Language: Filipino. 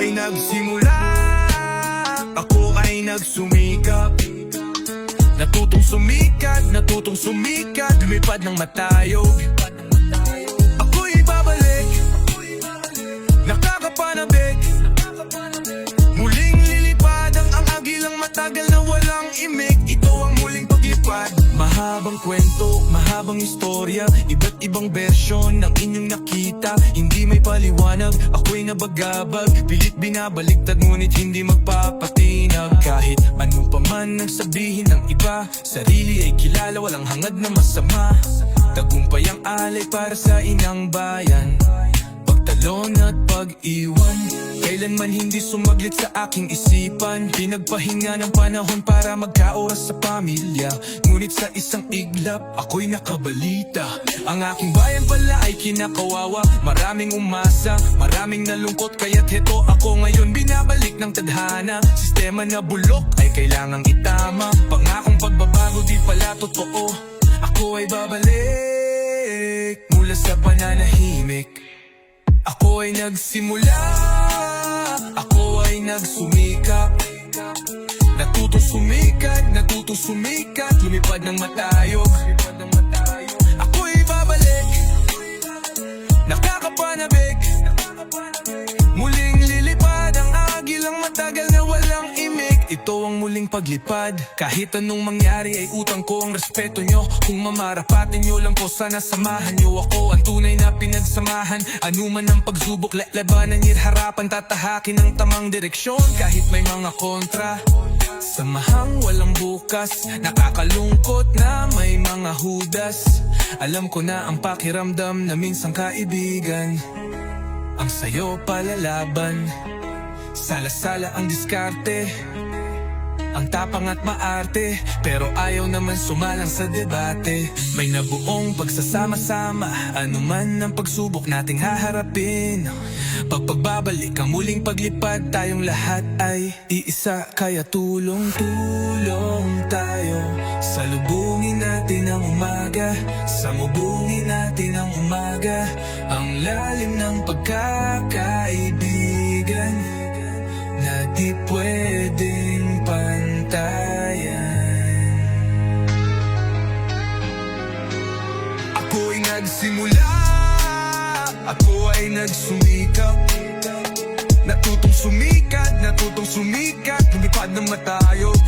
ay nagsimula, ako ay nagsumikap. Natutong sumikat, lumipad ng matayog. Ako'y babalik, nakakapanabik. Muling lilipad ang agilang matagal na walang imik. Ito ang muling paglipad. Mahabang kwento, mahabang istorya, iba't ibang bersyon ng inyong nakita. Hindi may paliwanag, ako'y nabagabag. Pilit binabaliktad ngunit hindi magpapatinag. Kahit ano pa man ang sabihin ng iba, sarili ay kilala, walang hangad na masama. Tagumpay ang alay para sa inang bayan, pagtalon at pag-iwan. Kailanman hindi sumaglit sa aking isipan. Pinagpahinga ng panahon para magkaoras sa pamilya. Ngunit sa isang iglap, ako'y nakabalita. Ang aking bayan pala ay kinakawawa. Maraming umasa, maraming nalungkot. Kaya't heto ako ngayon binabalik ng tadhana. Sistema na bulok ay kailangang itama. Pangakong pagbabago di pala totoo. Ako ay babalik mula sa pananahimik. Ako ay nagsimula, ako ay nagsumikap. Natutong sumikat, lumipad ng matayog. Ako'y babalik, nakakapanabik. Muling lilipad ang agilang matagal na walang imik. Ito ang muling paglipad. Kahit anong mangyari ay utang ko ang respeto nyo. Kung mamarapatin nyo lang po, sana samahan nyo ako. Ang tunay na pinagsamahan, anuman ang pagsubok, labanan ni't harapan. Tatahakin ang tamang direksyon kahit may mga kontra. Samahang walang bukas, nakakalungkot na may mga hudas. Alam ko na ang pakiramdam na minsang kaibigan ang sayo palalaban. Sala-sala ang diskarte, ang tapang at maarte, pero ayaw naman sumalang sa debate. May nabuong pagsasama-sama, anuman ang pagsubok nating haharapin. Pagpagbabalik ang muling paglipad, tayong lahat ay iisa. Kaya tulong-tulong tayo, salubungin natin ang umaga. Samubungin natin ang umaga, ang lalim ng pagkakaibigan na di pwedeng pantayan. Ako'y nagsimula, ako ay nagsumikap. Natutong sumikat, lumipad ng matayog.